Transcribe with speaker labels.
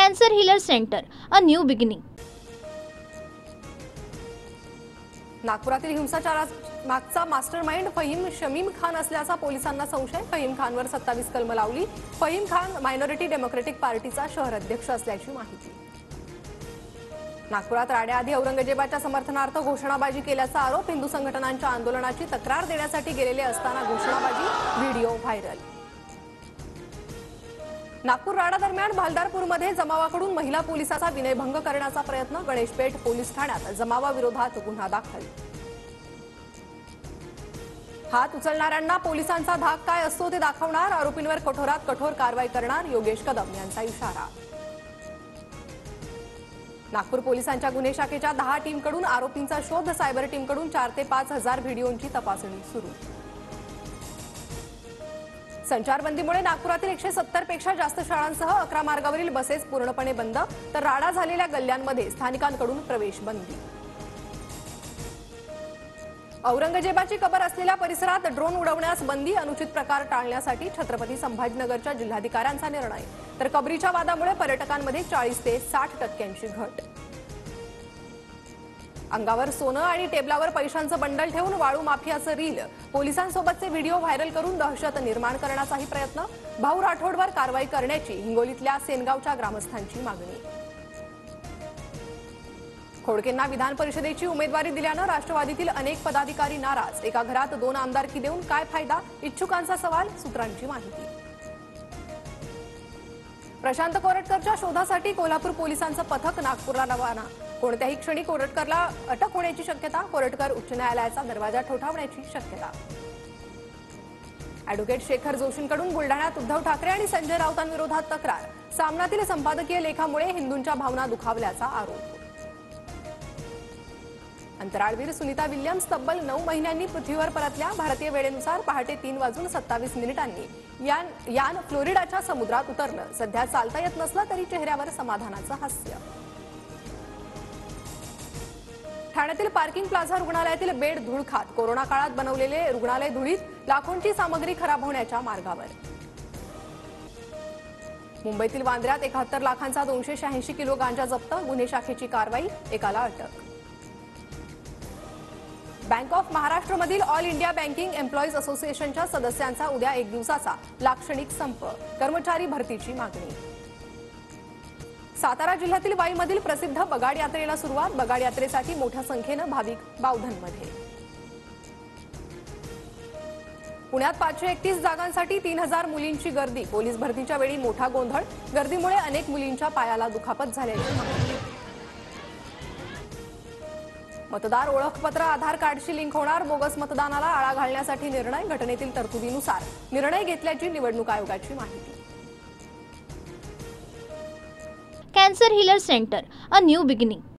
Speaker 1: Cancer Healer Center, a new beginning.
Speaker 2: नागपुरातील हिंसाचारामागचा mastermind Faheem Shamim Khan असल्याचा पोलिसांना संशय। फहीम खानवर 27 कलम लावली। फहीम खान मायनॉरिटी डेमोक्रेटिक पार्टीचा शहर अध्यक्ष असल्याची माहिती। नागपुरात राड्याआधी औरंगजेबाच्या समर्थनार्थ घोषणाबाजी केल्याचा आरोप। हिंदू संघटनांच्या आंदोलनाची तक्रार देण्यासाठी गेलेले असताना घोषणाबाजी, व्हिडिओ व्हायरल। नागपूर राडा दरम्यान भालदारपूरमध्ये जमावाकडून महिला पोलिसाचा विनयभंग करण्याचा प्रयत्न। गणेशपेठ पोलीस ठाण्यात जमावाविरोधात गुन्हा दाखल। हात उचलणाऱ्यांना पोलिसांचा धाक काय असतो ते दाखवणार। आरोपींवर कठोरात कठोर कारवाई करणार, योगेश कदम यांचा इशारा। नागपूर पोलिसांच्या गुन्हे शाखेच्या 10 टीमकडून आरोपींचा शोध। सायबर टीमकडून 4 ते 5 हजार व्हिडिओंची तपासणी सुरू। संचारबंदीमुळे नागपुरातील 170 पेक्षा जास्त शाळांसह 11 मार्गावरील बसेस पूर्णपणे बंद, तर राडा झालेल्या गल्ल्यांमध्ये स्थानिकांकडून प्रवेश बंदी। औरंगजेबाची कबर असलेल्या परिसरात ड्रोन उडवण्यास बंदी। अनुचित प्रकार टाळण्यासाठी छत्रपती संभाजीनगरच्या जिल्हाधिकाऱ्यांचा निर्णय, तर कबरीच्या वादामुळे पर्यटकांमध्ये 40 ते 60% घट। अंगावर सोनं आणि टेबलावर पैशांचं बंडल ठेवून वाळू माफियाचं रील। पोलिसांसोबतचे व्हिडिओ व्हायरल करून दहशत निर्माण करण्याचाही प्रयत्न। भाऊ राठोडवर कारवाई करण्याची हिंगोलीतल्या सेनगावच्या ग्रामस्थांची मागणी। खोडकेंना विधान परिषदेची उमेदवारी दिल्यानं राष्ट्रवादीतील अनेक पदाधिकारी नाराज। एका घरात 2 आमदारकी देऊन काय फायदा, इच्छुकांचा सवाल। सूत्रांची माहिती। प्रशांत कोरटकरच्या शोधासाठी कोल्हापूर पोलिसांचं पथक नागपूरला रवाना। कोणत्याही क्षणी कोरटकरला अटक होण्याची शक्यता। कोरटकर उच्च न्यायालयाचा दरवाजा ठोठावण्याची शक्यता। ॲडव्होकेट शेखर जोशींकडून बुलढाण्यात उद्धव ठाकरे आणि संजय राऊतांविरोधात तक्रार। सामनातील संपादकीय लेखामुळे हिंदूंच्या भावना दुखावल्याचा आरोप। अंतराळवीर सुनीता विल्यम्स तब्बल 9 महिन्यांनी पृथ्वीवर परतल्या। भारतीय वेळेनुसार पहाटे 3:27 यान फ्लोरिडाच्या समुद्रात उतरलं। सध्या चालता येत नसलं तरी चेहऱ्यावर समाधानाचं हास्य। ठाण्यातील पार्किंग प्लाझा रुग्णालयातील बेड धूळ खात। कोरोना काळात बनवलेले रुग्णालय धुळीत। लाखोंची सामग्री खराब होण्याच्या मार्गावर। मुंबईतील वांद्र्यात 71 लाखांचा 286 किलो गांजा जप्त। गुन्हे शाखेची कारवाई, एकाला अटक। बँक ऑफ महाराष्ट्रमधील ऑल इंडिया बँकिंग एम्प्लॉईज असोसिएशनच्या सदस्यांचा उद्या 1 दिवसाचा लाक्षणिक संप। कर्मचारी भरतीची मागणी। सातारा जिल्ह्यातील वाईमधील प्रसिद्ध बगाड यात्रेला सुरुवात। बगाड यात्रेसाठी मोठ्या संख्येनं भाविक बावधनमध्ये। पुण्यात 531 जागांसाठी 3000 मुलींची गर्दी। पोलीस भरतीच्या वेळी मोठा गोंधळ। गर्दीमुळे अनेक मुलींच्या पायाला दुखापत झाल्याची माहिती। मतदार ओळखपत्र आधार कार्डशी लिंक होणार। बोगस मतदानाला आळा घालण्यासाठी निर्णय। घटनेतील तरतुदीनुसार निर्णय घेतल्याची निवडणूक आयोगाची माहिती।
Speaker 1: Cancer Healer Center, a new beginning.